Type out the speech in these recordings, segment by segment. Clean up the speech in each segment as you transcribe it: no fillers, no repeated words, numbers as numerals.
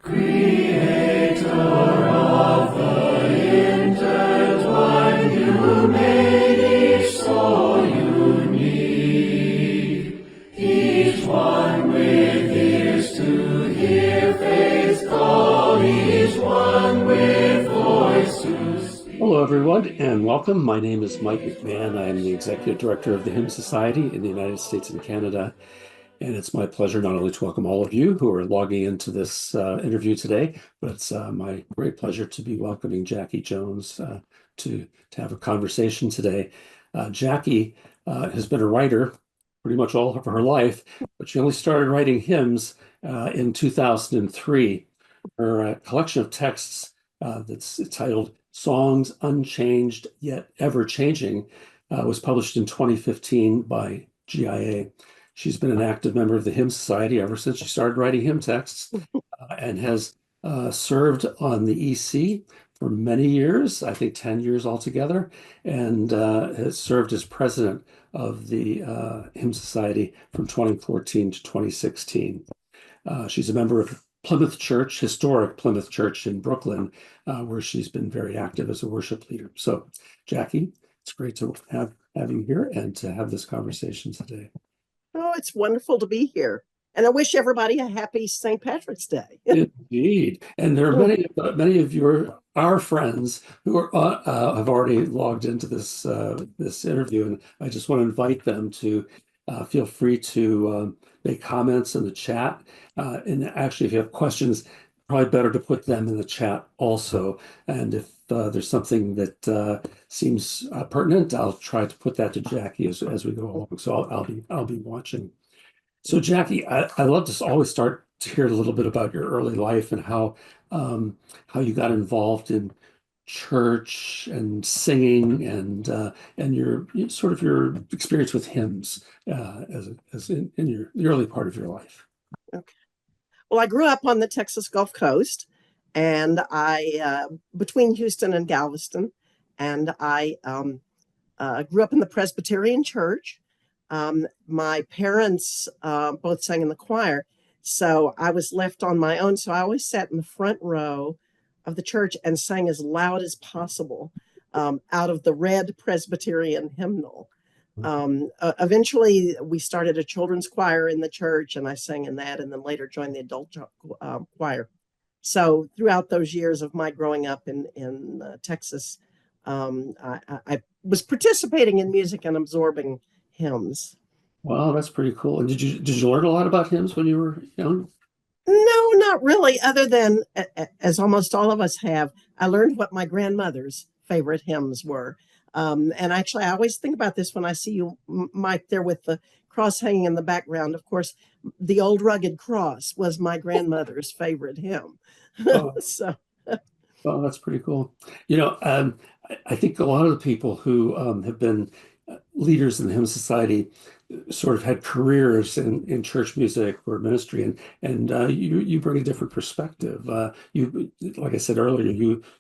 Creator of the intertwined, you made each soul unique, each one with ears to hear faith's call, each one with voice to speak. Hello, everyone, and welcome. My name is Mike McMahon. I am the Executive Director of the Hymn Society in the United States and Canada. And it's my pleasure not only to welcome all of you who are logging into this interview today, but it's my great pleasure to be welcoming Jacque Jones to have a conversation today. Jacque has been a writer pretty much all of her life, but she only started writing hymns in 2003. Her collection of texts that's titled Songs Unchanged Yet Ever Changing was published in 2015 by GIA. She's been an active member of the Hymn Society ever since she started writing hymn texts and has served on the EC for many years, I think 10 years altogether, and has served as president of the Hymn Society from 2014 to 2016. She's a member of Plymouth Church, historic Plymouth Church in Brooklyn, where she's been very active as a worship leader. So, Jacque, it's great to have you here and to have this conversation today. Oh, it's wonderful to be here. And I wish everybody a happy St. Patrick's Day. Indeed. And there are many of our friends who have already logged into this interview, and I just want to invite them to feel free to make comments in the chat. And actually, if you have questions, probably better to put them in the chat also. And if there's something that seems pertinent, I'll try to put that to Jacque as we go along. So I'll be watching. So Jacque, I love to always start to hear a little bit about your early life and how you got involved in church and singing and your sort of your experience with hymns as in the early part of your life. Okay. Well, I grew up on the Texas Gulf Coast, and I between Houston and Galveston, and I grew up in the Presbyterian Church. My parents both sang in the choir, so I was left on my own. So I always sat in the front row of the church and sang as loud as possible out of the red Presbyterian hymnal. Eventually, we started a children's choir in the church, and I sang in that, and then later joined the adult choir. So throughout those years of my growing up in Texas, I was participating in music and absorbing hymns. Wow, that's pretty cool. And did you learn a lot about hymns when you were young? No, not really, other than, as almost all of us have, I learned what my grandmother's favorite hymns were. And actually, I always think about this when I see you, Mike, there with the cross hanging in the background. Of course, the Old Rugged Cross was my grandmother's favorite hymn. Oh, So, well, that's pretty cool. I think a lot of the people who have been leaders in the Hymn Society sort of had careers in church music or ministry, and you bring a different perspective. Like I said earlier,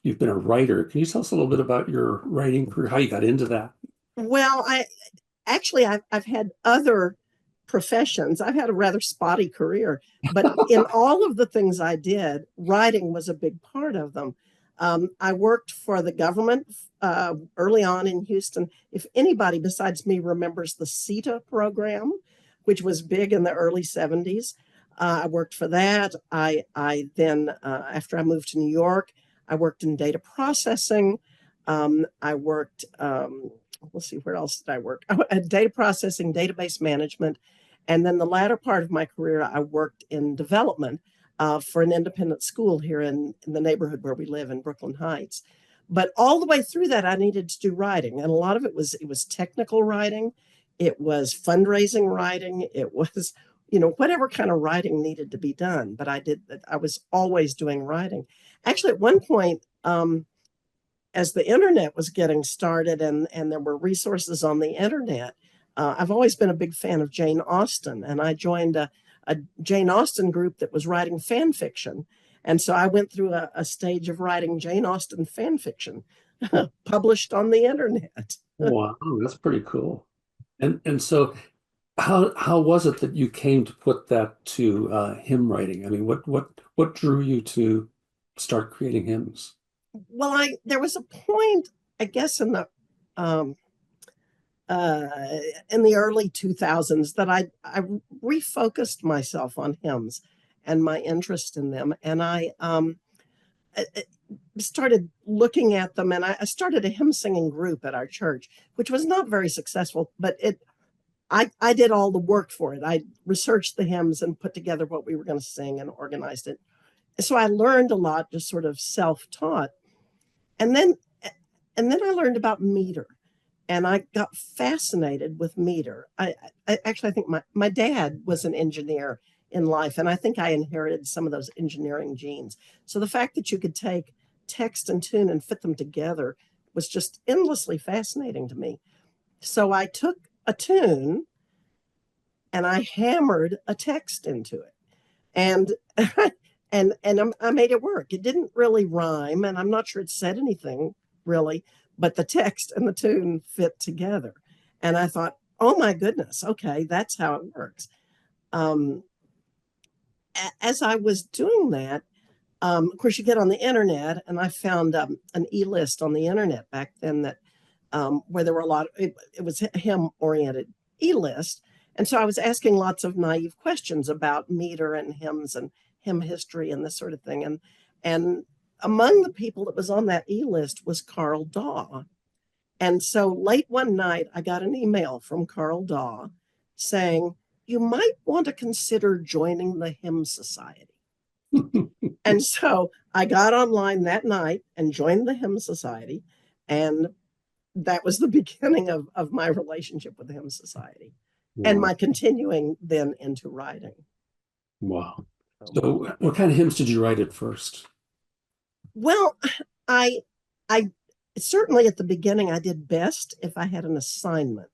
you've been a writer. Can you tell us a little bit about your writing career, how you got into that? well, I've had other professions. I've had a rather spotty career, but in all of the things I did, writing was a big part of them. I worked for the government early on in Houston. If anybody besides me remembers the CETA program, which was big in the early 70s, I worked for that. I then, after I moved to New York, I worked in data processing. I worked, let's see, where else did I work? Data processing, database management. And then the latter part of my career, I worked in development for an independent school here in the neighborhood where we live in Brooklyn Heights. But all the way through that, I needed to do writing. And a lot of it was technical writing. It was fundraising writing. It was, whatever kind of writing needed to be done. But I was always doing writing. Actually, at one point, as the internet was getting started and there were resources on the internet, I've always been a big fan of Jane Austen, and I joined a Jane Austen group that was writing fan fiction. And so I went through a stage of writing Jane Austen fan fiction published on the internet. Wow, that's pretty cool. And so how was it that you came to put that to hymn writing? I mean, what drew you to start creating hymns? Well, there was a point, I guess, um, uh, in the early 2000s that I refocused myself on hymns and my interest in them, and I started looking at them, and I started a hymn singing group at our church, which was not very successful, but I did all the work for it. I researched the hymns and put together what we were going to sing and organized it. So I learned a lot, just sort of self-taught. And then and then I learned about meter, and I got fascinated with meter. I think my dad was an engineer in life, and I think I inherited some of those engineering genes. So the fact that you could take text and tune and fit them together was just endlessly fascinating to me. So I took a tune and I hammered a text into it, and I made it work. It didn't really rhyme, and I'm not sure it said anything really, but the text and the tune fit together. And I thought, oh my goodness, okay, that's how it works. Um, as I was doing that, of course, you get on the internet, and I found an e-list on the internet back then that where there were a lot. It was a hymn oriented e-list, and so I was asking lots of naive questions about meter and hymns and hymn history and this sort of thing. And among the people that was on that e-list was Carl Daw. And so late one night, I got an email from Carl Daw saying, "You might want to consider joining the Hymn Society." And so I got online that night and joined the Hymn Society. And that was the beginning of my relationship with the Hymn Society and Wow. my continuing then into writing. Wow. So, So what kind of hymns did you write at first? well, I, I certainly at the beginning, I did best if I had an assignment.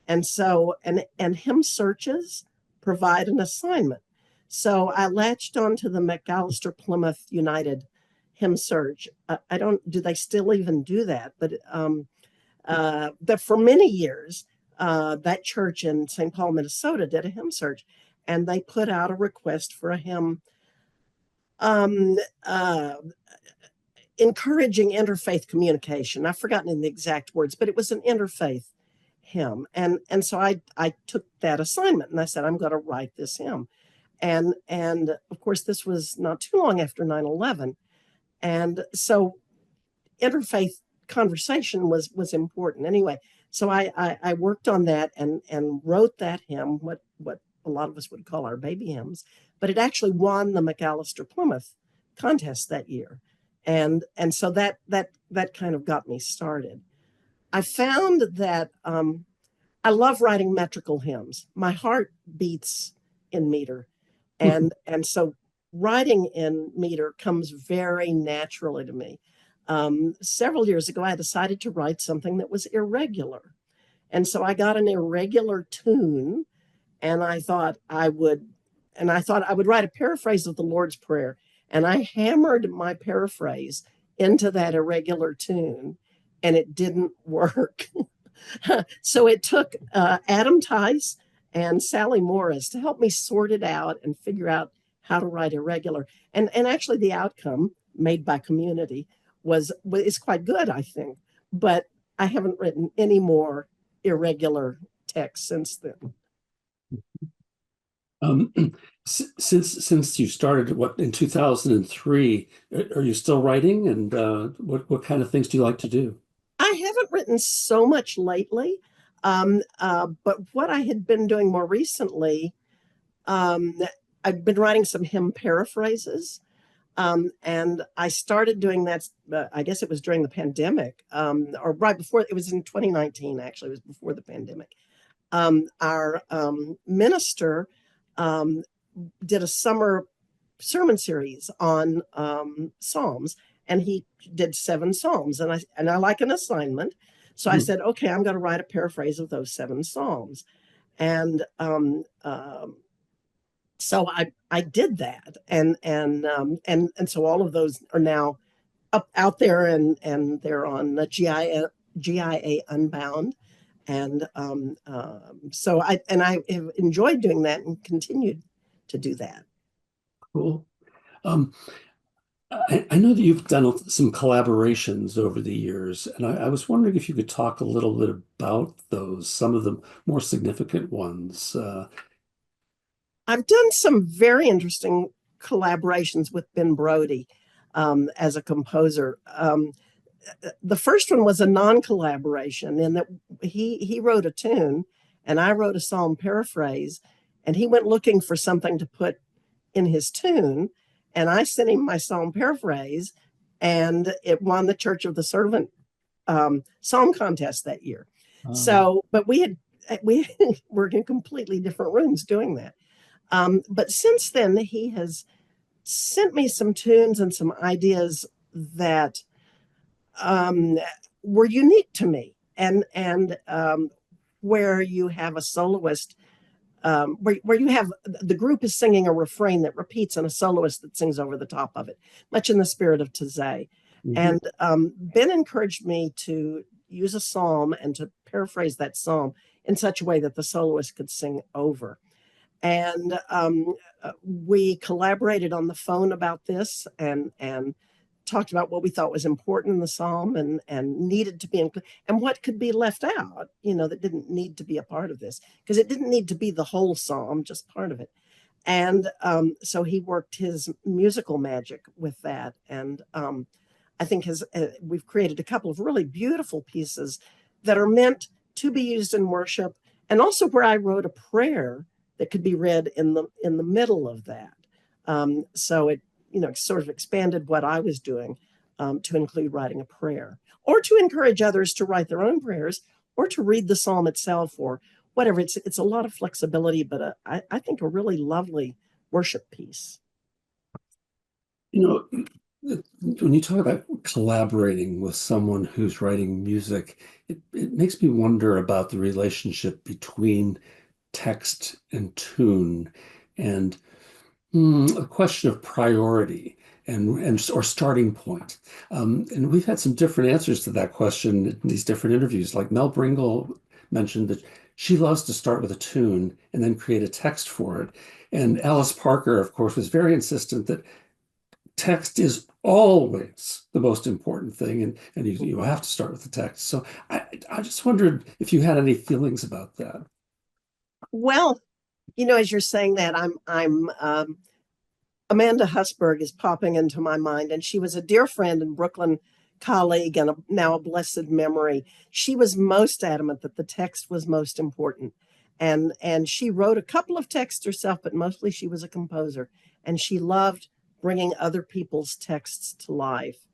And so, and hymn searches provide an assignment. So I latched onto the McAllister Plymouth United hymn search. I don't, do they still even do that? But that for many years, that church in St. Paul, Minnesota did a hymn search, and they put out a request for a hymn um, uh, encouraging interfaith communication. I've forgotten the exact words, but it was an interfaith hymn. And so I took that assignment and I said, I'm going to write this hymn. And of course, this was not too long after 9/11. And so interfaith conversation was important anyway. So I worked on that and wrote that hymn, what a lot of us would call our baby hymns, but it actually won the McAllister Plymouth contest that year. And so that kind of got me started. I found that I love writing metrical hymns. My heart beats in meter, and so writing in meter comes very naturally to me. Several years ago, I decided to write something that was irregular, and so I got an irregular tune, and I thought I would write a paraphrase of the Lord's Prayer, and I hammered my paraphrase into that irregular tune, and it didn't work. So it took Adam Tice and Sally Morris to help me sort it out and figure out how to write irregular. And actually, the outcome made by community is quite good, I think. But I haven't written any more irregular text since then. Um, since you started what in 2003, are you still writing? And what kind of things do you like to do? I haven't written so much lately, but what I had been doing more recently, um, I've been writing some hymn paraphrases. And I started doing that, I guess it was during the pandemic, or right before, it was in 2019, actually, it was before the pandemic. Our minister um, did a summer sermon series on Psalms, and he did 7 Psalms, and I like an assignment, so I Hmm. said, okay, I'm going to write a paraphrase of those 7 Psalms, and so I did that, and so all of those are now up out there, and they're on the GIA Unbound, And so I have enjoyed doing that and continued to do that. Cool. Um, I know that you've done some collaborations over the years, and I was wondering if you could talk a little bit about those, some of the more significant ones. I've done some very interesting collaborations with Ben Brody as a composer. The first one was a non-collaboration in that he wrote a tune and I wrote a psalm paraphrase, and he went looking for something to put in his tune, and I sent him my psalm paraphrase, and it won the Church of the Servant psalm contest that year. So, but we were in completely different rooms doing that. But since then, he has sent me some tunes and some ideas that were unique to me, and where you have a soloist, where you have the group is singing a refrain that repeats and a soloist that sings over the top of it, much in the spirit of Taizé. And Ben encouraged me to use a psalm and to paraphrase that psalm in such a way that the soloist could sing over. And we collaborated on the phone about this, and talked about what we thought was important in the psalm and needed to be included, and what could be left out, that didn't need to be a part of this, because it didn't need to be the whole psalm, just part of it. And so he worked his musical magic with that. And I think we've created a couple of really beautiful pieces that are meant to be used in worship, and also where I wrote a prayer that could be read in the middle of that. So it sort of expanded what I was doing to include writing a prayer, or to encourage others to write their own prayers, or to read the psalm itself, or whatever. It's a lot of flexibility, but I think a really lovely worship piece. When you talk about collaborating with someone who's writing music, it makes me wonder about the relationship between text and tune, and a question of priority and or starting point. And we've had some different answers to that question in these different interviews. Like Mel Bringle mentioned that she loves to start with a tune and then create a text for it. And Alice Parker, of course, was very insistent that text is always the most important thing, and you have to start with the text. So I just wondered if you had any feelings about that. Well, as you're saying that, I'm Amanda Husberg is popping into my mind, and she was a dear friend and Brooklyn colleague, and now a blessed memory. She was most adamant that the text was most important, and she wrote a couple of texts herself, but mostly she was a composer, and she loved bringing other people's texts to life.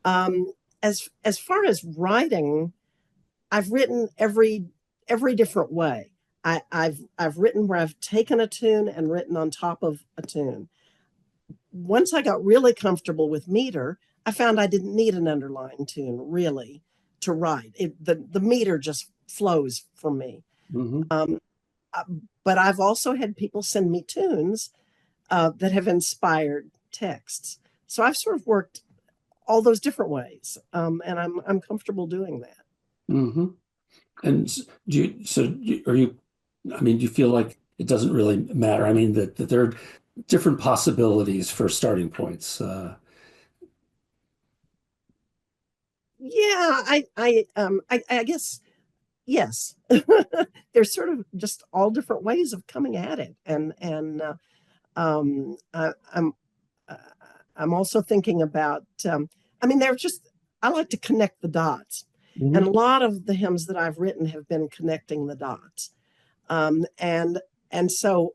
As far as writing, I've written every different way. I've written where I've taken a tune and written on top of a tune. Once I got really comfortable with meter, I found I didn't need an underlying tune really to write. The meter just flows for me. But I've also had people send me tunes that have inspired texts. So I've sort of worked all those different ways, and I'm comfortable doing that. And are you? I mean, do you feel like it doesn't really matter? I mean, that there are different possibilities for starting points. Yeah, I guess yes. There's sort of just all different ways of coming at it, and I'm also thinking about. I mean, I like to connect the dots, and a lot of the hymns that I've written have been connecting the dots, and so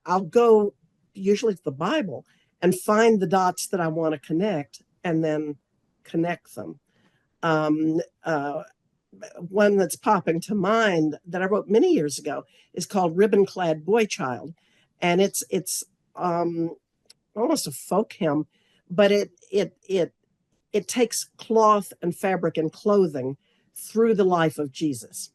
I'll go usually to the Bible and find the dots that I want to connect, and then connect them. One that's popping to mind that I wrote many years ago is called Ribbon Clad Boy Child. And it's almost a folk hymn, but it takes cloth and fabric and clothing through the life of Jesus,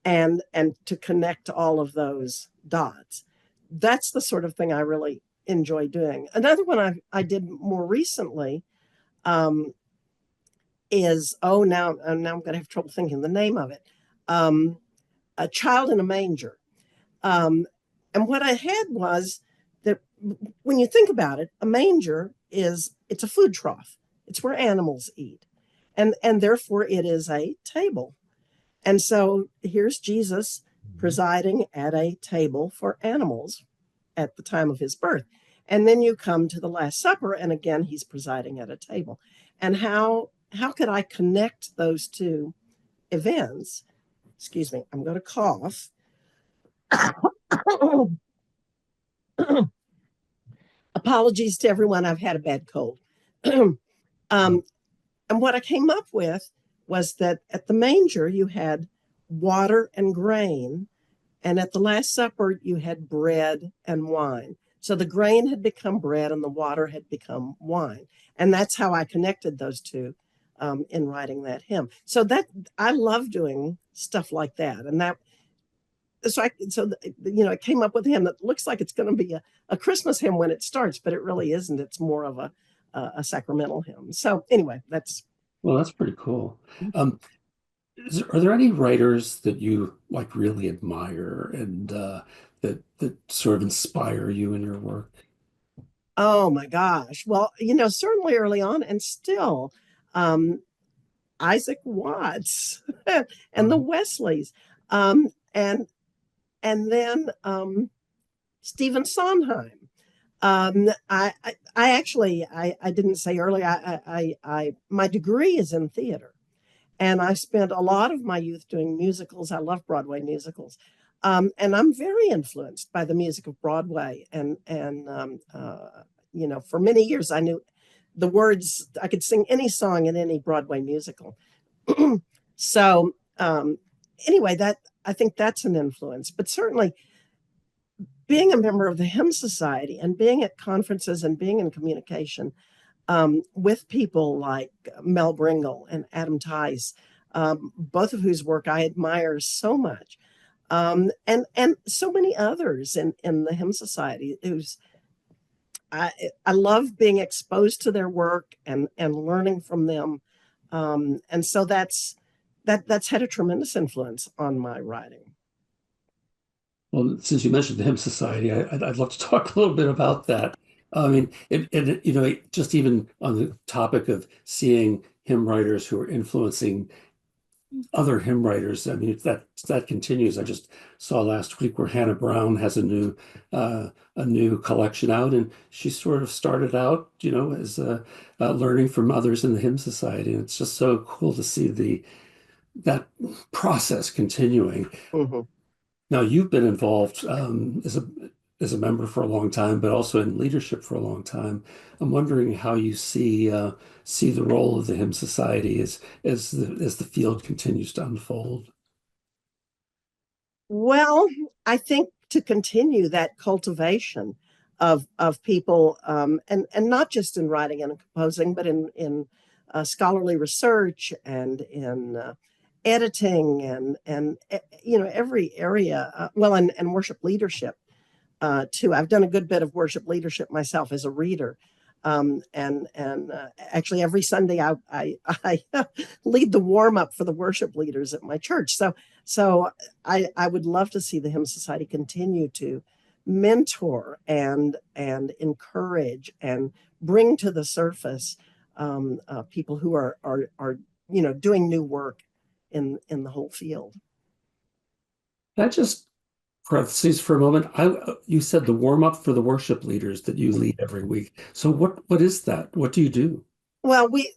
and to connect all of those dots. That's the sort of thing I really enjoy doing. Another one I did more recently is now I'm going to have trouble thinking the name of it. a child in a manger. And what I had was that when you think about it, a manger it's a food trough. It's where animals eat. And therefore it is a table. And so here's Jesus presiding at a table for animals at the time of his birth. And then you come to the Last Supper, and again, he's presiding at a table. And how could I connect those two events? Excuse me, I'm going to cough. Apologies to everyone. I've had a bad cold. And what I came up with was that at the manger, you had water and grain. And at the Last Supper, you had bread and wine. So the grain had become bread and the water had become wine. And that's how I connected those two in writing that hymn. So that I love doing stuff like that. And that, it came up with a hymn that looks like it's going to be a Christmas hymn when it starts, but it really isn't. It's more of a sacramental hymn. So anyway, that's. Well, that's pretty cool. Are there any writers that you like really admire and that sort of inspire you in your work? Oh my gosh. Well, certainly early on and still, Isaac Watts and the Wesleys, and then Stephen Sondheim. I actually I didn't say earlier I my degree is in theater, and I spent a lot of my youth doing musicals. I love Broadway musicals, and I'm very influenced by the music of Broadway. For many years I knew the words. I could sing any song in any Broadway musical. So anyway, that I think that's an influence. But certainly, being a member of the Hymn Society and being at conferences and being in communication with people like Mel Bringle and Adam Tice, both of whose work I admire so much, and so many others in the Hymn Society whose I love being exposed to their work and learning from them, and so that's had a tremendous influence on my writing. Well, since you mentioned the Hymn Society, I'd love to talk a little bit about that. I mean, just even on the topic of seeing hymn writers who are influencing other hymn writers. I mean, if that continues. I just saw last week where Hannah Brown has a new collection out, and she sort of started out, as learning from others in the Hymn Society, and it's just so cool to see that process continuing. Mhm. Now, you've been involved as a member for a long time, but also in leadership for a long time. I'm wondering how you see the role of the Hymn Society as the field continues to unfold. Well, I think to continue that cultivation of people, and not just in writing and composing, but in scholarly research and in editing and every area. Well, and worship leadership too. I've done a good bit of worship leadership myself as a reader. And actually every Sunday I lead the warm up for the worship leaders at my church. So I would love to see the Hymn Society continue to mentor and encourage and bring to the surface people who are doing new work in the whole field. That just parentheses for a moment. You said the warm up for the worship leaders that you lead every week. So what is that? What do you do? Well, we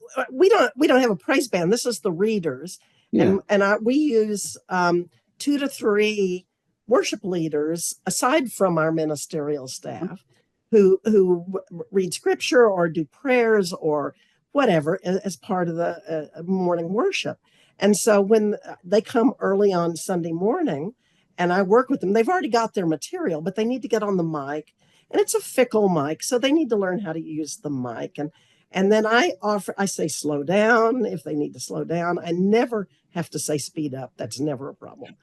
don't have a praise band. This is the readers, Yeah. and we use 2 to 3 worship leaders aside from our ministerial staff, who read scripture or do prayers or whatever as part of the morning worship. And so when they come early on Sunday morning, and I work with them, they've already got their material, but they need to get on the mic, and it's a fickle mic, so they need to learn how to use the mic. And then I say slow down if they need to slow down. I never have to say speed up. That's never a problem.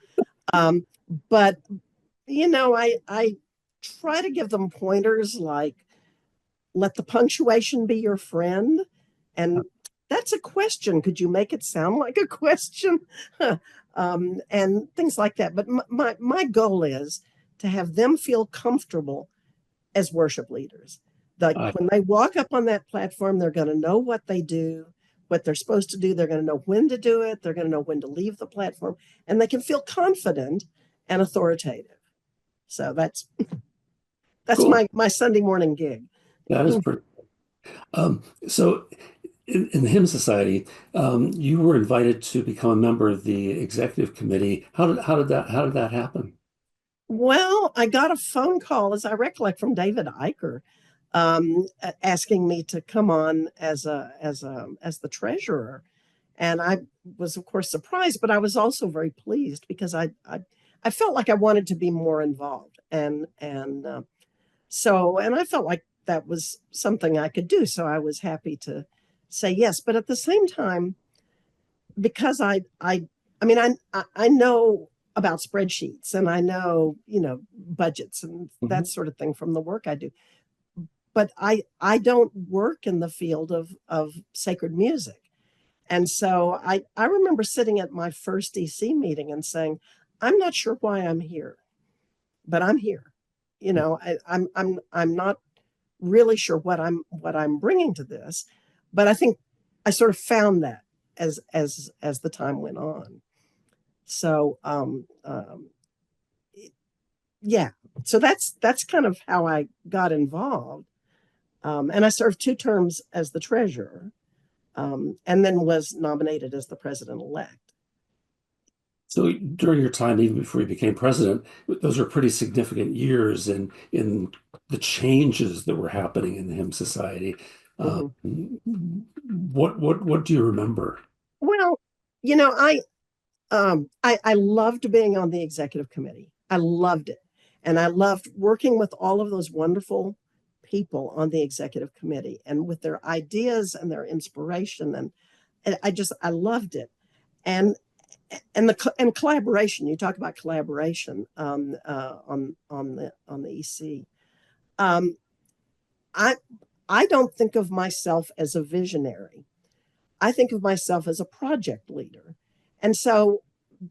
But I try to give them pointers like, let the punctuation be your friend. And that's a question. Could you make it sound like a question? and things like that. But my goal is to have them feel comfortable as worship leaders. Like when they walk up on that platform, they're going to know what they do, what they're supposed to do. They're going to know when to do it. They're going to know when to leave the platform, and they can feel confident and authoritative. So that's Cool. my Sunday morning gig. That is pretty. So in the Hymn Society, you were invited to become a member of the executive committee. How did that happen? Well, I got a phone call, as I recollect, from David Eicher, asking me to come on as the treasurer, and I was, of course, surprised, but I was also very pleased because I felt like I wanted to be more involved, and I felt like that was something I could do, so I was happy to say yes. But at the same time, because I mean, I know about spreadsheets, and I know, budgets and that Mhm. sort of thing from the work I do, but I don't work in the field of sacred music. And so I remember sitting at my first DC meeting and saying, I'm not sure why I'm here, but I'm here. I'm not really sure what I'm bringing to this, but I think I sort of found that as the time went on. So yeah, so that's kind of how I got involved, and I served 2 terms as the treasurer, and then was nominated as the president elect. So during your time, even before you became president, those were pretty significant years in the changes that were happening in the Hymn Society. Uh, Mhm. what do you remember? Well, I loved being on the executive committee. I loved it, and I loved working with all of those wonderful people on the executive committee and with their ideas and their inspiration, and I loved it. And and collaboration. You talk about collaboration, on the EC. Um, I I don't think of myself as a visionary. I think of myself as a project leader, and so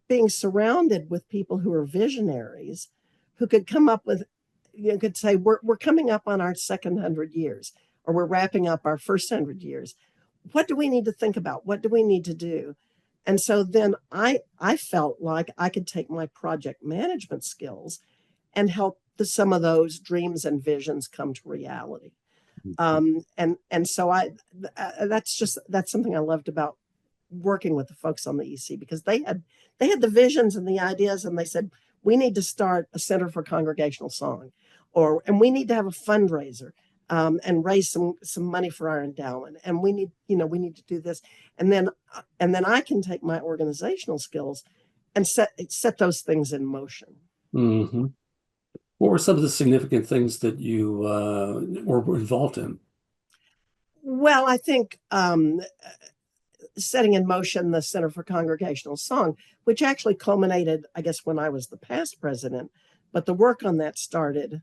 being surrounded with people who are visionaries, who could come up with, could say, we're coming up on our second 100 years, or we're wrapping up our first 100 years. What do we need to think about? What do we need to do? And so then I felt like I could take my project management skills and help some of those dreams and visions come to reality. And so that's something I loved about working with the folks on the EC, because they had the visions and the ideas, and they said, we need to start a center for congregational song, and we need to have a fundraiser, and raise some money for our endowment, and we need to do this, and then I can take my organizational skills and set those things in motion. Hmm. What were some of the significant things that you were involved in? Well, I think, setting in motion the Center for Congregational Song, which actually culminated, I guess, when I was the past president, but the work on that started,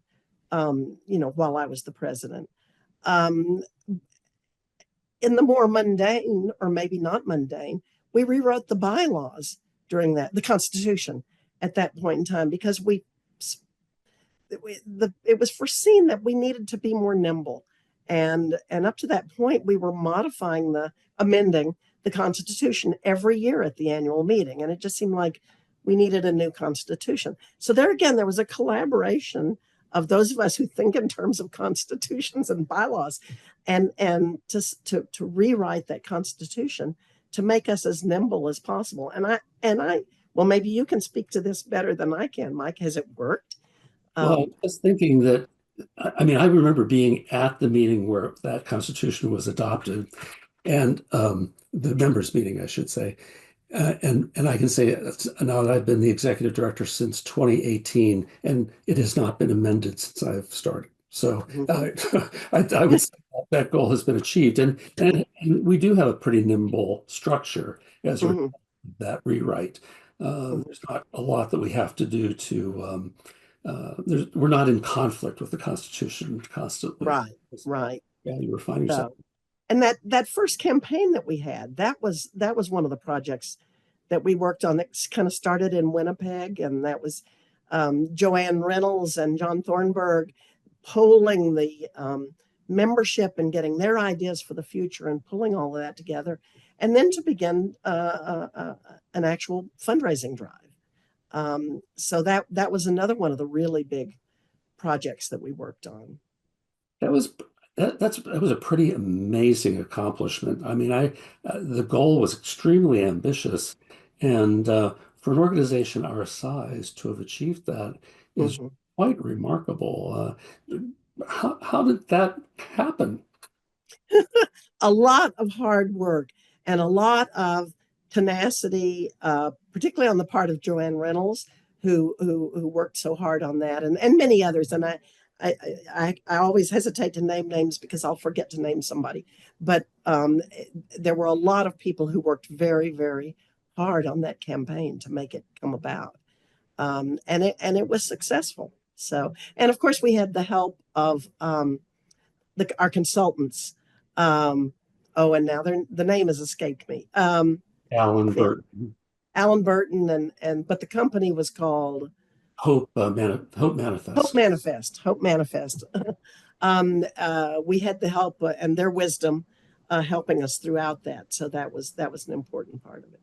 while I was the president. Um, in the more mundane, or maybe not mundane, we rewrote the bylaws the Constitution at that point in time, because it was foreseen that we needed to be more nimble, and up to that point we were amending the Constitution every year at the annual meeting, and it just seemed like we needed a new Constitution. So there again, there was a collaboration of those of us who think in terms of constitutions and bylaws, and to rewrite that Constitution to make us as nimble as possible. And I well, maybe you can speak to this better than I can, Mike. Has it worked? Well, I um, was thinking that, I mean, I remember being at the meeting where that Constitution was adopted, and the members' meeting, I should say. And I can say now that I've been the executive director since 2018, and it has not been amended since I've started. So mhm. I would say that goal has been achieved, and we do have a pretty nimble structure as a result Mhm, of that rewrite. mhm. There's not a lot that we have to do to. We're not in conflict with the Constitution constantly. Right, right. Yeah, you were finding yourself. So, and that first campaign that we had, that was one of the projects that we worked on that kind of started in Winnipeg, and that was Joanne Reynolds and John Thornburg polling the membership and getting their ideas for the future and pulling all of that together, and then to begin an actual fundraising drive. So that was another one of the really big projects that we worked on. That was that was a pretty amazing accomplishment. I mean, the goal was extremely ambitious, and for an organization our size to have achieved that is quite remarkable. How did that happen? A lot of hard work and a lot of tenacity, particularly on the part of Joanne Reynolds, who worked so hard on that, and many others. And I always hesitate to name names because I'll forget to name somebody. But there were a lot of people who worked very, very hard on that campaign to make it come about, and it was successful. So, and of course, we had the help of our consultants. And now the name has escaped me. Alan Burton. Alan Burton, but the company was called Hope Manifest. Hope Manifest. We had the help and their wisdom helping us throughout that. So that was an important part of it.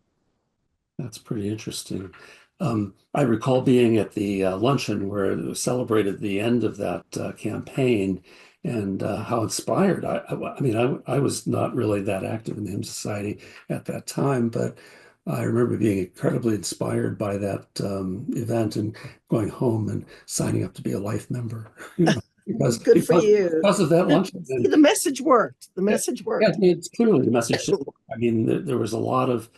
That's pretty interesting. I recall being at the luncheon where it was celebrated the end of that campaign, and how inspired. I mean, I was not really that active in the Hymn Society at that time, but I remember being incredibly inspired by that event and going home and signing up to be a life member. Because for you. Because of that luncheon. See, the message worked. The message worked. Yeah, it's clearly the message. I mean, there was a lot of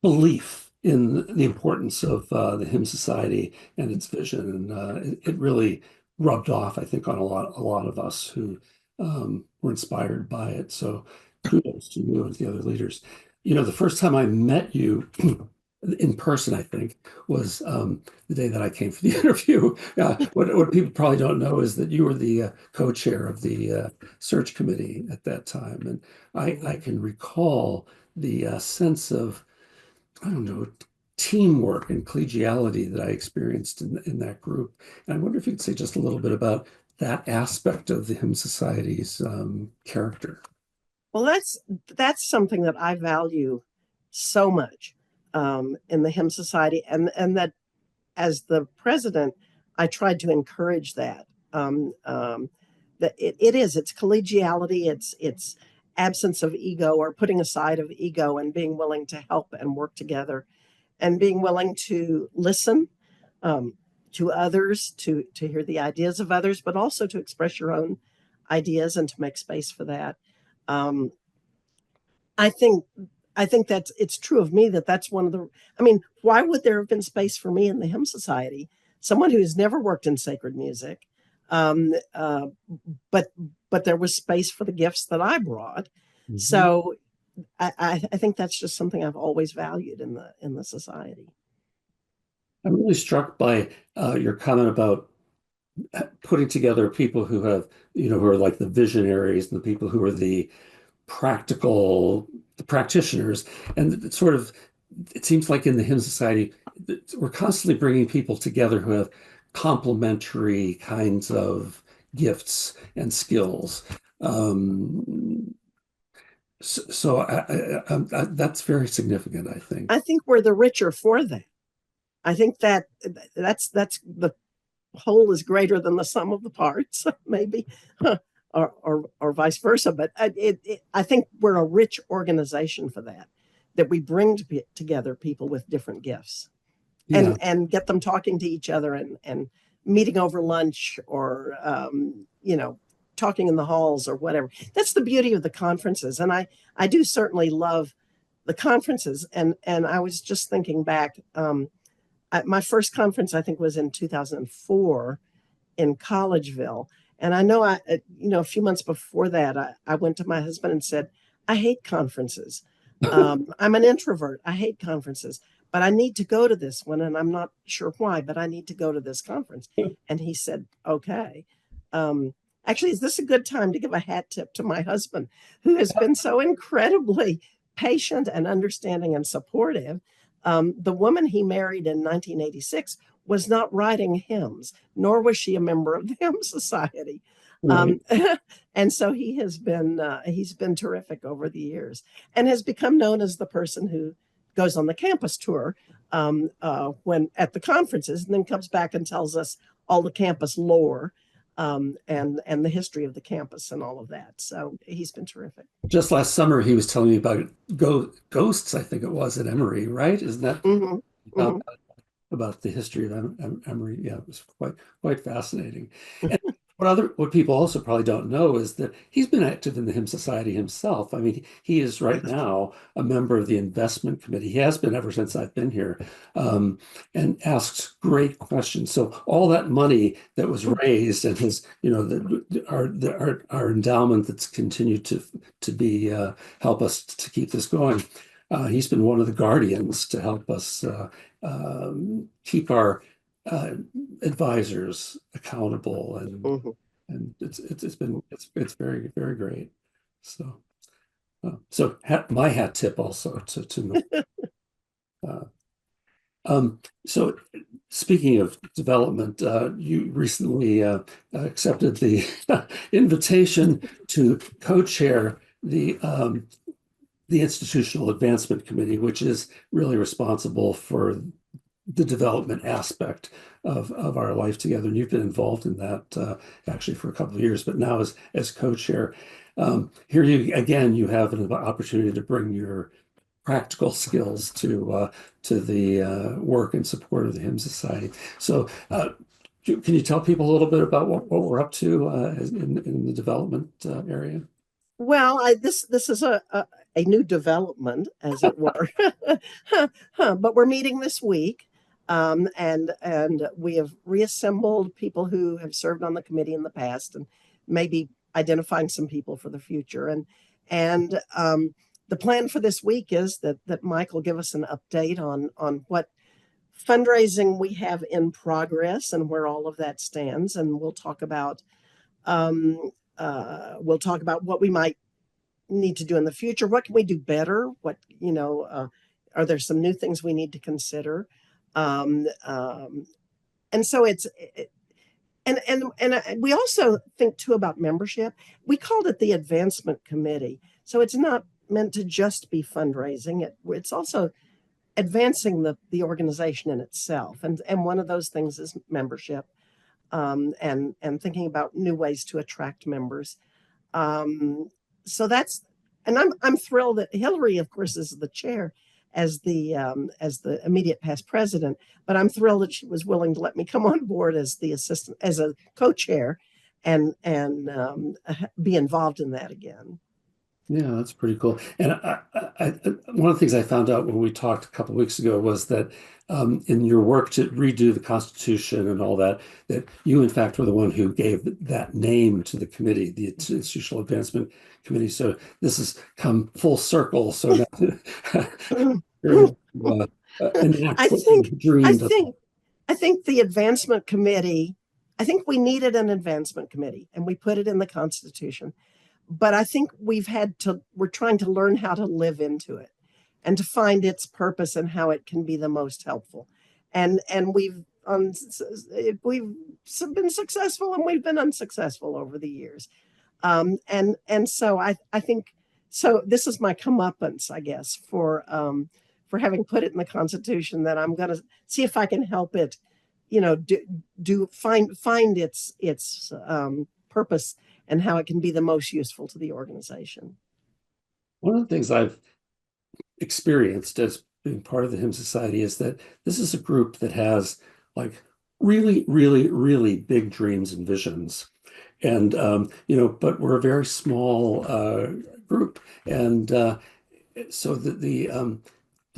belief in the importance of the Hymn Society and its vision, and it really rubbed off, I think, on a lot of us who were inspired by it. So kudos to you and the other leaders. You know, the first time I met you in person, I think, was the day that I came for the interview. What people probably don't know is that you were the co-chair of the search committee at that time, and I can recall the sense of, I don't know, teamwork and collegiality that I experienced in that group. And I wonder if you could say just a little bit about that aspect of the Hymn Society's character. Well, that's something that I value so much in the Hymn Society, and that as the president, I tried to encourage that. That it's collegiality, it's absence of ego, or putting aside of ego, and being willing to help and work together, and being willing to listen to others, to hear the ideas of others, but also to express your own ideas and to make space for that. I think it's true of me that's one of the. I mean, why would there have been space for me in the Hymn Society? Someone who's never worked in sacred music, but there was space for the gifts that I brought. Mm-hmm. So I think that's just something I've always valued in the society. I'm really struck by your comment about putting together people who have, who are like the visionaries and the people who are the practitioners. And it seems like in the Hymn Society, we're constantly bringing people together who have complementary kinds of gifts and skills. So that's very significant, I think. I think we're the richer for that. I think that's the whole is greater than the sum of the parts, maybe, or vice versa. But I think we're a rich organization for that we bring together people with different gifts, and get them talking to each other and meeting over lunch, or talking in the halls or whatever. That's the beauty of the conferences, and I do certainly love the conferences. And I was just thinking back. My first conference, I think, was in 2004 in Collegeville. And I know a few months before that, I went to my husband and said, I hate conferences. I'm an introvert. I hate conferences, but I need to go to this one. And I'm not sure why, but I need to go to this conference. And he said, okay. Actually, is this a good time to give a hat tip to my husband, who has been so incredibly patient and understanding and supportive The woman he married in 1986 was not writing hymns, nor was she a member of the Hymn Society. Right. And so he's been terrific over the years, and has become known as the person who goes on the campus tour when at the conferences, and then comes back and tells us all the campus lore and the history of the campus and all of that. So he's been terrific. Just last summer, he was telling me about ghosts, I think it was at Emory, right? Isn't that Mm-hmm. Mm-hmm. about the history of Emory? Yeah, it was quite fascinating. And what people also probably don't know is that he's been active in the Hymn Society himself. I mean, he is right now a member of the investment committee. He has been ever since I've been here, and asks great questions. So all that money that was raised and his, our endowment that's continued to be help us to keep this going. He's been one of the guardians to help us keep our advisors accountable, Mm-hmm. and it's very very great. So my hat tip also to so speaking of development, you recently accepted the invitation to co-chair the Institutional Advancement Committee, which is really responsible for the development aspect of our life together. And you've been involved in that actually for a couple of years, but now as co-chair. Here you have an opportunity to bring your practical skills to the work and support of the Hymn Society. So can you tell people a little bit about what we're up to in the development area? Well, this is a new development, as it were, but we're meeting this week, and we have reassembled people who have served on the committee in the past, and maybe identifying some people for the future. And the plan for this week is that Mike will give us an update on what fundraising we have in progress and where all of that stands, and um, we'll talk about what we might need to do in the future. What can we do better? Are there some new things we need to consider? Um, um, and so we also think too about membership. We called it the advancement committee. So it's not meant to just be fundraising. It's also advancing the organization in itself. And one of those things is membership, and thinking about new ways to attract members. So that's, and I'm thrilled that Hillary, of course, is the chair as the immediate past president. But I'm thrilled that she was willing to let me come on board as the assistant, as a co-chair, and be involved in that again. Yeah, that's pretty cool. And one of the things I found out when we talked a couple of weeks ago was that in your work to redo the Constitution and all that, that you, in fact, were the one who gave that name to the committee, the Institutional Advancement Committee. So this has come full circle. So now enact I what you think I dreamed of. think I think the advancement committee. I think we needed an advancement committee, and we put it in the Constitution. But I think we're trying to learn how to live into it and to find its purpose and how it can be the most helpful. And we've been successful and we've been unsuccessful over the years. And so I think so. This is my comeuppance, I guess, for having put it in the Constitution, that I'm going to see if I can help it, find its purpose and how it can be the most useful to the organization. One of the things I've experienced as being part of the Hymn Society is that this is a group that has like really, really, really big dreams and visions. And, but we're a very small group. And so the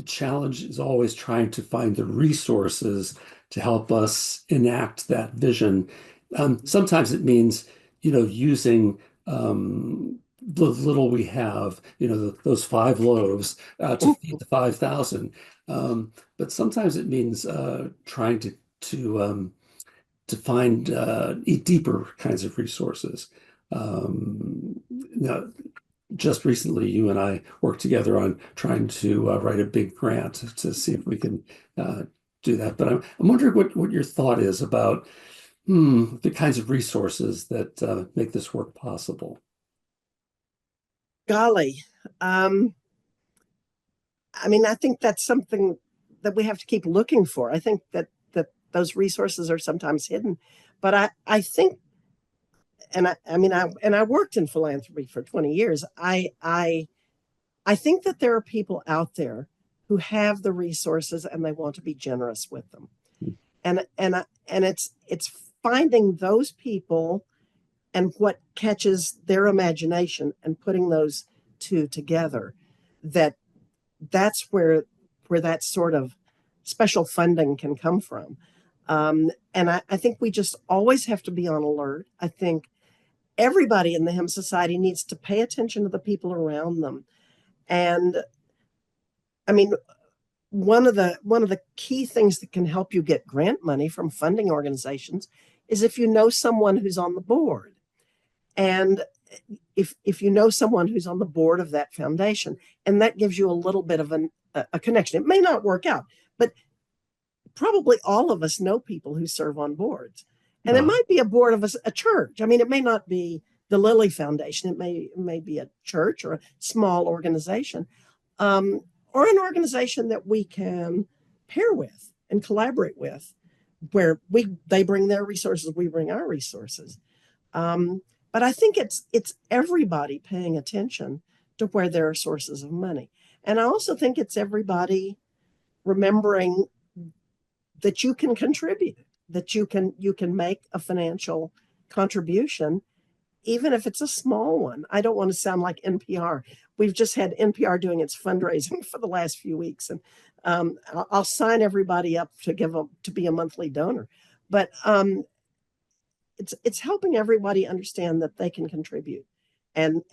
challenge is always trying to find the resources to help us enact that vision. Sometimes it means, using the little we have, those 5 loaves to feed the 5,000. But sometimes it means trying to find deeper kinds of resources. Now, just recently, you and I worked together on trying to write a big grant to see if we can do that. But I'm wondering what your thought is about the kinds of resources that make this work possible. Golly. I mean, I think that's something that we have to keep looking for. I think that those resources are sometimes hidden, but I think, and I worked in philanthropy for 20 years. I think that there are people out there who have the resources and they want to be generous with them, and it's finding those people and what catches their imagination and putting those two together. That's where that sort of special funding can come from. And I think we just always have to be on alert. I think everybody in the Hymn Society needs to pay attention to the people around them. And I mean, one of the key things that can help you get grant money from funding organizations is if you know someone who's on the board. And if you know someone who's on the board of that foundation, and that gives you a little bit of a connection. It may not work out, but probably all of us know people who serve on boards. And it might be a board of a church. I mean, it may not be the Lilly Foundation. It may be a church or a small organization, or an organization that we can pair with and collaborate with, where they bring their resources, we bring our resources. But I think it's everybody paying attention to where there are sources of money. And I also think it's everybody remembering that you can contribute, that you can make a financial contribution, even if it's a small one. I don't want to sound like NPR. We've just had NPR doing its fundraising for the last few weeks, and I'll sign everybody up to be a monthly donor. But it's helping everybody understand that they can contribute, and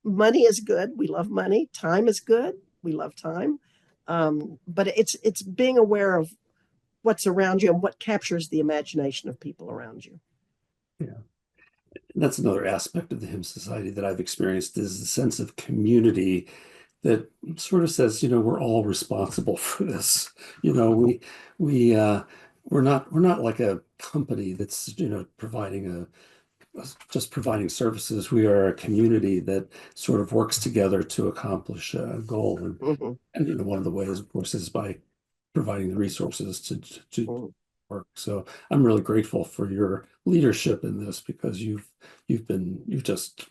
money is good. We love money. Time is good. We love time. But it's being aware of what's around you and what captures the imagination of people around you. Yeah. And that's another aspect of the Hymn Society that I've experienced, is the sense of community that sort of says, we're all responsible for this. We're not like a company that's, providing just providing services. We are a community that sort of works together to accomplish a goal. And one of the ways, of course, is by providing the resources to work. So I'm really grateful for your leadership in this, because you've just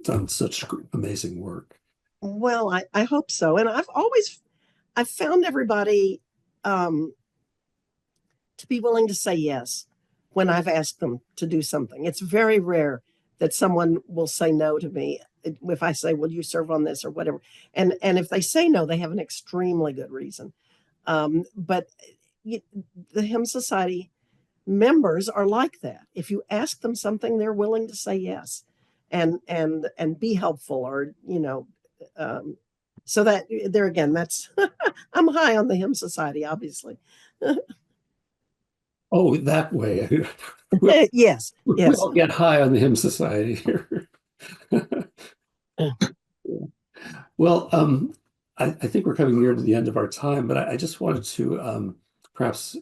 done such amazing work. Well, I hope so. And I've found everybody to be willing to say yes when I've asked them to do something. It's very rare that someone will say no to me if I say, "Will you serve on this?" or whatever. And if they say no, they have an extremely good reason. But the Hymn Society members are like that. If you ask them something, they're willing to say yes, and be helpful, or so that there again, that's I'm high on the Hymn Society, obviously. Oh, that way. Yes. We'll get high on the Hymn Society here. Well, I think we're coming near to the end of our time, but I just wanted to perhaps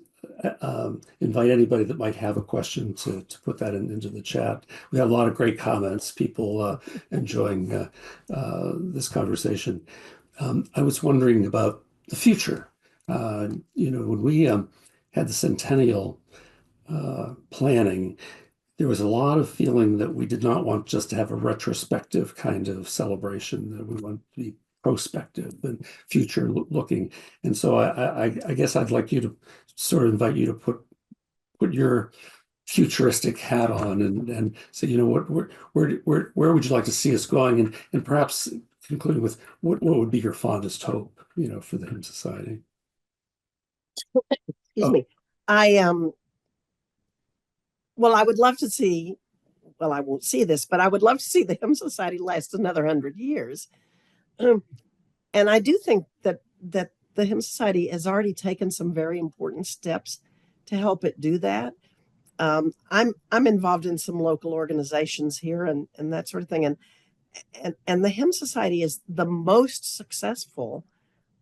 invite anybody that might have a question to put that into the chat. We have a lot of great comments, people enjoying this conversation. I was wondering about the future. When we had the centennial planning, there was a lot of feeling that we did not want just to have a retrospective kind of celebration, that we want to be prospective and future looking. And so I guess I'd like you to sort of invite you to put your futuristic hat on and say, where would you like to see us going? And perhaps concluding with what would be your fondest hope, for the Hymn Society? Excuse me. Well, I would love to see, well, I won't see this, but I would love to see the Hymn Society last another 100 years. And I do think that the Hymn Society has already taken some very important steps to help it do that. I'm involved in some local organizations here and that sort of thing. and the Hymn Society is the most successful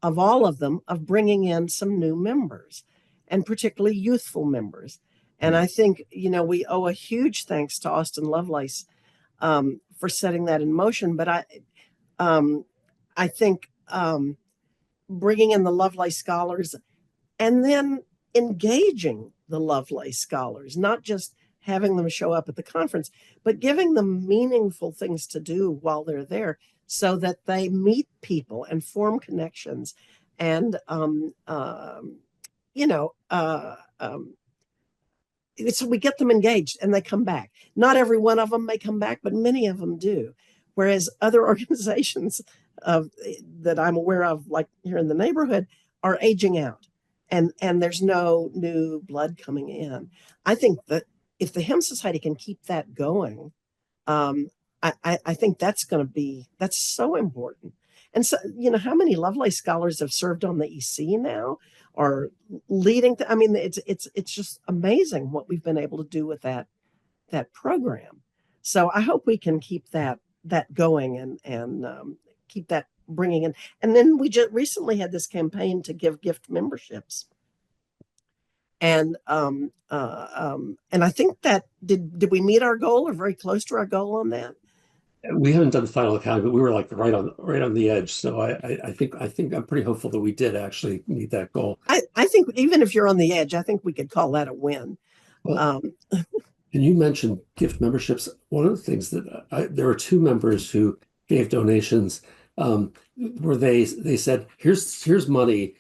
of all of them of bringing in some new members, and particularly youthful members. And I think, we owe a huge thanks to Austin Lovelace for setting that in motion. But I think bringing in the Lovelace scholars and then engaging the Lovelace scholars, not just having them show up at the conference, but giving them meaningful things to do while they're there so that they meet people and form connections. And, so we get them engaged and they come back. Not every one of them may come back, but many of them do. Whereas other organizations that I'm aware of, like here in the neighborhood, are aging out, and there's no new blood coming in. I think that if the Hymn Society can keep that going, I think that's so important. And so, how many Lovelace scholars have served on the EC now, or leading? It's just amazing what we've been able to do with that program. So I hope we can keep that going and keep that bringing in. And then we just recently had this campaign to give gift memberships. And I think that did we meet our goal or very close to our goal on that? We haven't done the final accounting, but we were like right on the edge. So I think I'm pretty hopeful that we did actually meet that goal. I think even if you're on the edge, I think we could call that a win. Well, and you mentioned gift memberships. One of the things that there were two members who gave donations where they said, here's money.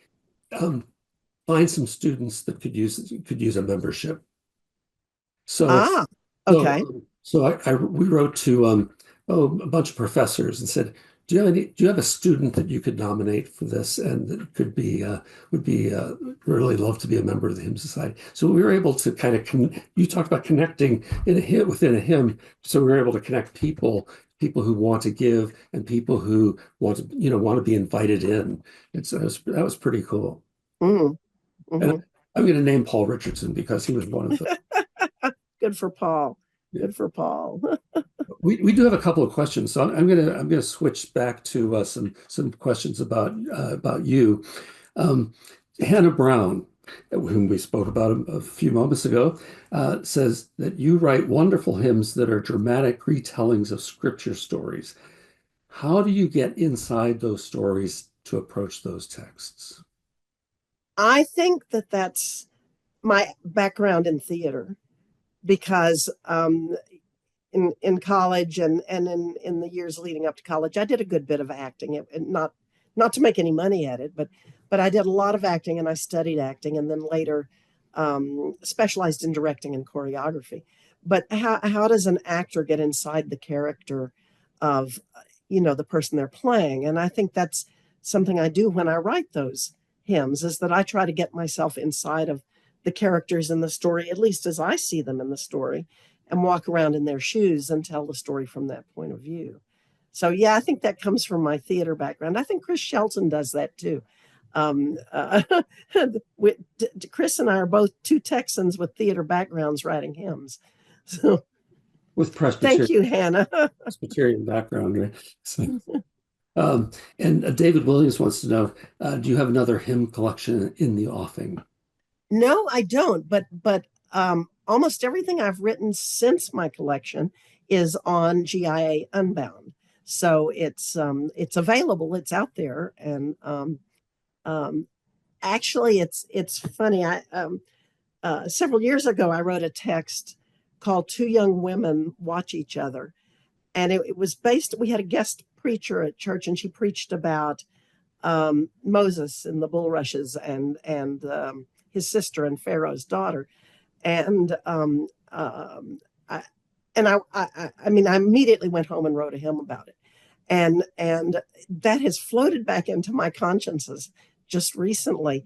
Find some students that could use a membership. So okay. So we wrote to a bunch of professors and said, do you have a student that you could nominate for this and that could be would really love to be a member of the Hymn Society? So we were able to kind of you talked about connecting within a hymn, so we were able to connect people who want to give and people who want to be invited in. That was pretty cool. Mm-hmm. And I'm going to name Paul Richardson because he was one of them. Good for Paul. Good for Paul. We do have a couple of questions, so I'm gonna switch back to some questions about you. Hannah Brown, whom we spoke about a few moments ago, says that you write wonderful hymns that are dramatic retellings of scripture stories. How do you get inside those stories to approach those texts? I think that's my background in theater, because in college and in the years leading up to college, I did a good bit of acting, and not to make any money at it, but I did a lot of acting, and I studied acting, and then later specialized in directing and choreography. But how does an actor get inside the character of the person they're playing? And I think that's something I do when I write those hymns, is that I try to get myself inside of the characters in the story, at least as I see them in the story, and walk around in their shoes and tell the story from that point of view. So yeah, I think that comes from my theater background. I think Chris Shelton does that too. Chris and I are both two Texans with theater backgrounds writing hymns. So with Presbyterian, thank you, Hannah. Presbyterian background, right? So, and David Williams wants to know, do you have another hymn collection in the offing? No, I don't. But almost everything I've written since my collection is on GIA Unbound. So it's available. It's out there, and actually, it's funny. Several years ago, I wrote a text called "Two Young Women Watch Each Other," and it was based. We had a guest preacher at church, and she preached about Moses and the bulrushes and his sister and Pharaoh's daughter. And I immediately went home and wrote a hymn about it. And that has floated back into my consciences just recently,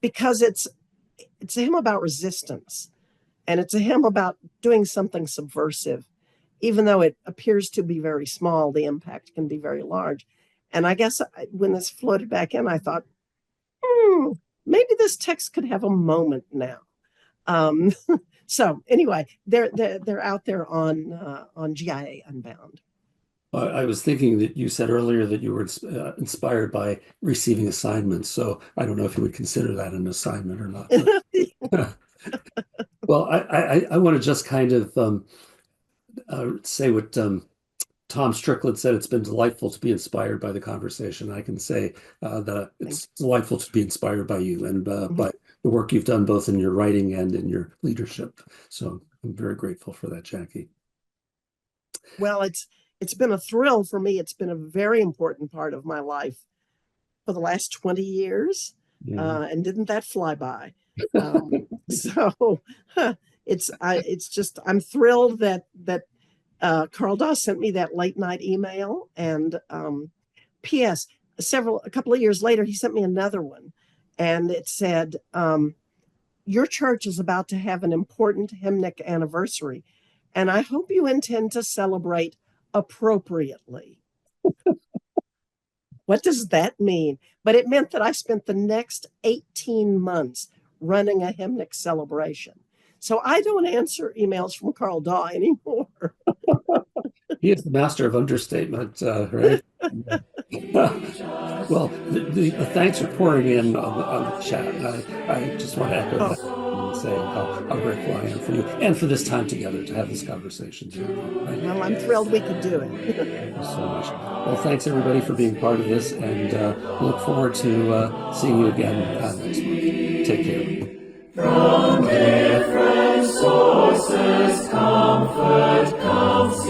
because it's a hymn about resistance, and it's a hymn about doing something subversive. Even though it appears to be very small, the impact can be very large. And I guess when this floated back in, I thought, maybe this text could have a moment now. So anyway, they're out there on GIA Unbound. I was thinking that you said earlier that you were inspired by receiving assignments. So I don't know if you would consider that an assignment or not. But, well, I want to just kind of say what Tom Strickland said. It's been delightful to be inspired by the conversation. I can say that it's delightful to be inspired by you and by the work you've done both in your writing and in your leadership. So I'm very grateful for that, Jacque. Well, it's been a thrill for me. It's been a very important part of my life for the last 20 years. Yeah. And didn't that fly by? So it's just, I'm thrilled that Carl Doss sent me that late night email, and P.S. A couple of years later, he sent me another one, and it said, your church is about to have an important hymnic anniversary, and I hope you intend to celebrate appropriately. What does that mean? But it meant that I spent the next 18 months running a hymnic celebration. So I don't answer emails from Carl Daw anymore. He is the master of understatement, right? Well, the thanks for pouring in on the chat. I just want to echo that and say how grateful I am for you and for this time together to have this conversation. Right? Well, I'm thrilled we could do it. Thank you so much. Well, thanks everybody for being part of this, and look forward to seeing you again next month. Take care. From different sources, comfort comes.